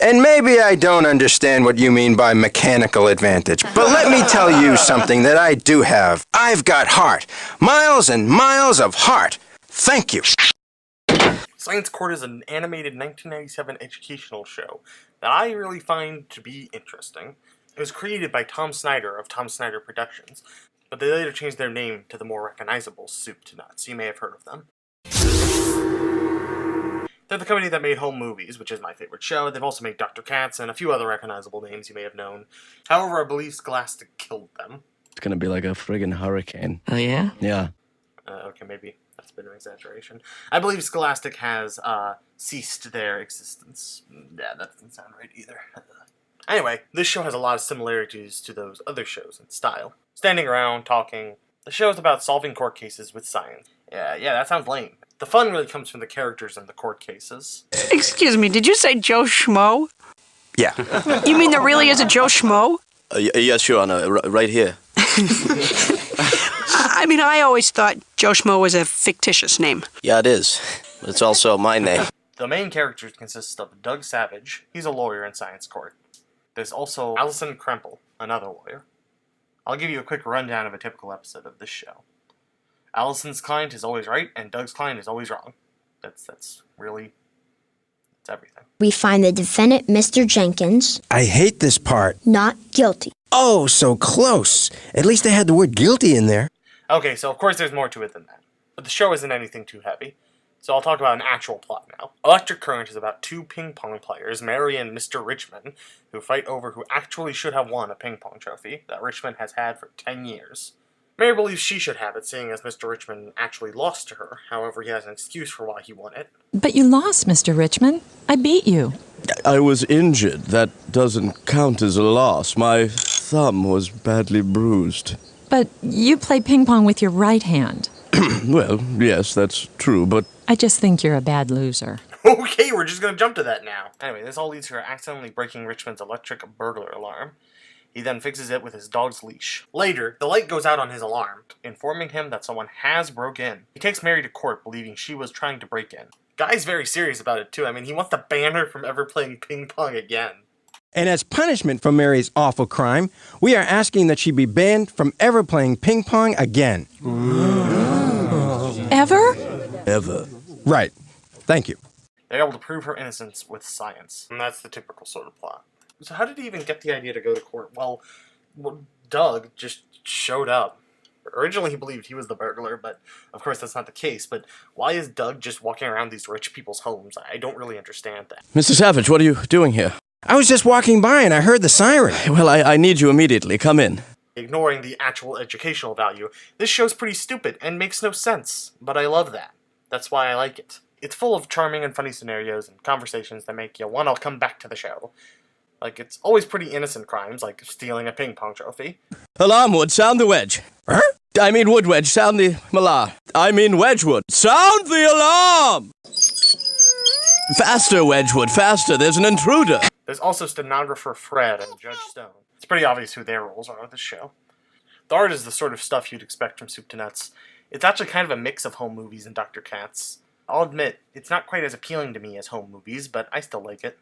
And maybe I don't understand what you mean by mechanical advantage, but let me tell you something that I do have. I've got heart. Miles and miles of heart. Thank you. Science Court is an animated 1997 educational show that I really find to be interesting. It was created by Tom Snyder of Tom Snyder Productions, but they later changed their name to the more recognizable Soup to Nuts. You may have heard of them. They're the company that made Home Movies, which is my favorite show. They've also made Dr. Katz and a few other recognizable names you may have known. However, I believe Scholastic killed them. It's gonna be like a friggin' hurricane. Oh, yeah? Yeah. Okay, maybe that's a bit of an exaggeration. I believe Scholastic has ceased their existence. Yeah, that doesn't sound right either. Anyway, this show has a lot of similarities to those other shows in style. Standing around, talking. The show is about solving court cases with science. Yeah, that sounds lame. The fun really comes from the characters in the court cases. Excuse me, did you say Joe Schmo? Yeah. You mean there really is a Joe Schmo? Yes, Your Honor, right here. I mean, I always thought Joe Schmo was a fictitious name. Yeah, it is. But it's also my name. The main characters consist of Doug Savage. He's a lawyer in Science Court. There's also Allison Krempel, another lawyer. I'll give you a quick rundown of a typical episode of this show. Allison's client is always right, and Doug's client is always wrong. That's really... it's everything. We find the defendant, Mr. Jenkins, I hate this part. not guilty. Oh, so close. At least they had the word guilty in there. Okay, so of course there's more to it than that. But the show isn't anything too heavy. So I'll talk about an actual plot now. Electric Current is about two ping pong players, Mary and Mr. Richmond, who fight over who actually should have won a ping pong trophy that Richmond has had for 10 years. Mary believes she should have it, seeing as Mr. Richmond actually lost to her. However, he has an excuse for why he won it. But you lost, Mr. Richmond. I beat you. I was injured. That doesn't count as a loss. My thumb was badly bruised. But you play ping pong with your right hand. Well, yes, that's true, but... I just think you're a bad loser. Okay, we're just gonna jump to that now. Anyway, this all leads to her accidentally breaking Richmond's electric burglar alarm. He then fixes it with his dog's leash. Later, the light goes out on his alarm, informing him that someone has broke in. He takes Mary to court, believing she was trying to break in. Guy's very serious about it, too. I mean, he wants to ban her from ever playing ping pong again. And as punishment for Mary's awful crime, we are asking that she be banned from ever playing ping pong again. Ever? Ever. Right. Thank you. They're able to prove her innocence with science. And that's the typical sort of plot. So how did he even get the idea to go to court? Well, Doug just showed up. Originally he believed he was the burglar, but of course that's not the case. But why is Doug just walking around these rich people's homes? I don't really understand that. Mr. Savage, what are you doing here? I was just walking by and I heard the siren. Well, I need you immediately. Come in. Ignoring the actual educational value, this show's pretty stupid and makes no sense. But I love that. That's why I like it. It's full of charming and funny scenarios and conversations that make you want to come back to the show. Like, it's always pretty innocent crimes, like stealing a ping pong trophy. Alarm Wood, sound the wedge. Huh? I mean Wood Wedge, sound the malar. I mean Wedgwood. Sound the alarm! Faster, Wedgwood, faster. There's an intruder. There's also stenographer Fred and Judge Stone. It's pretty obvious who their roles are with this show. The art is the sort of stuff you'd expect from Soup to Nuts. It's actually kind of a mix of Home Movies and Dr. Katz. I'll admit, it's not quite as appealing to me as Home Movies, but I still like it.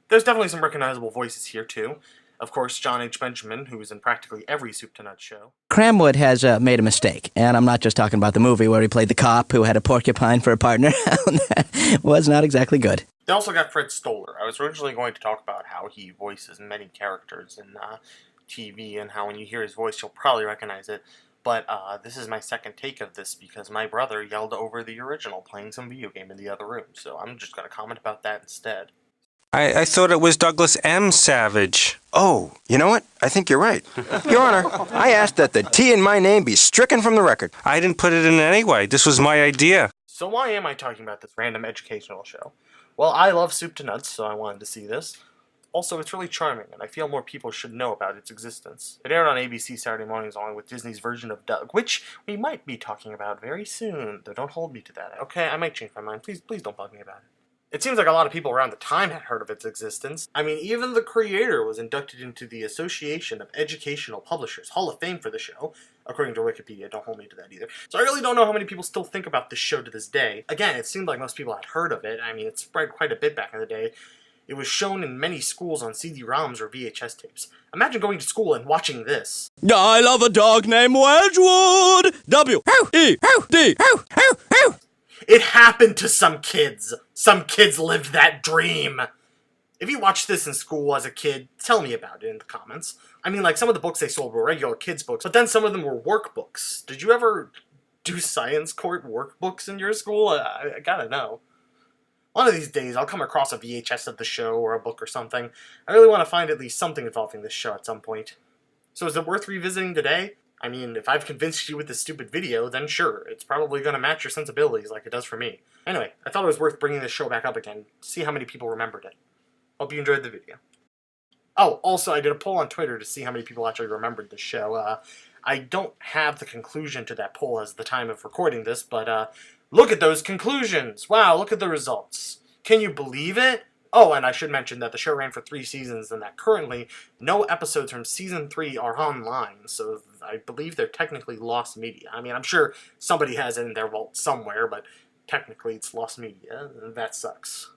There's definitely some recognizable voices here, too. Of course, John H. Benjamin, who is in practically every Soup to Nuts show. Cramwood has made a mistake, and I'm not just talking about the movie where he played the cop who had a porcupine for a partner. That was not exactly good. They also got Fred Stoller. I was originally going to talk about how he voices many characters in TV, and how when you hear his voice, you'll probably recognize it. But this is my second take of this because my brother yelled over the original playing some video game in the other room, so I'm just going to comment about that instead. I thought it was Douglas M. Savage. Oh, you know what? I think you're right. Your Honor, I asked that the T in my name be stricken from the record. I didn't put it in any way. This was my idea. So why am I talking about this random educational show? Well, I love Soup to Nuts, so I wanted to see this. Also, it's really charming, and I feel more people should know about its existence. It aired on ABC Saturday mornings along with Disney's version of Doug, which we might be talking about very soon, though don't hold me to that. Okay, I might change my mind. Please don't bug me about it. It seems like a lot of people around the time had heard of its existence. I mean, even the creator was inducted into the Association of Educational Publishers Hall of Fame for the show, according to Wikipedia. Don't hold me to that either. So I really don't know how many people still think about this show to this day. Again, it seemed like most people had heard of it. I mean, it spread quite a bit back in the day. It was shown in many schools on CD-ROMs or VHS tapes. Imagine going to school and watching this. I love a dog named Wedgwood. W-E-D. It happened to some kids. Some kids lived that dream. If you watched this in school as a kid, tell me about it in the comments. I mean, like, some of the books they sold were regular kids' books, but then some of them were workbooks. Did you ever do science court workbooks in your school? I gotta know. One of these days, I'll come across a VHS of the show or a book or something. I really want to find at least something involving this show at some point. So is it worth revisiting today? I mean, if I've convinced you with this stupid video, then sure, it's probably going to match your sensibilities like it does for me. Anyway, I thought it was worth bringing this show back up again, see how many people remembered it. Hope you enjoyed the video. Oh, also, I did a poll on Twitter to see how many people actually remembered this show. I don't have the conclusion to that poll as the time of recording this, but look at those conclusions! Wow, look at the results. Can you believe it? Oh, and I should mention that the show ran for 3 seasons and that currently no episodes from Season 3 are online, so I believe they're technically lost media. I mean, I'm sure somebody has it in their vault somewhere, but technically it's lost media, and that sucks.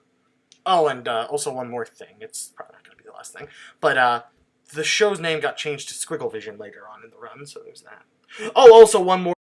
Oh, and also one more thing. It's probably not going to be the last thing, but the show's name got changed to Squigglevision later on in the run, so there's that. Oh, also one more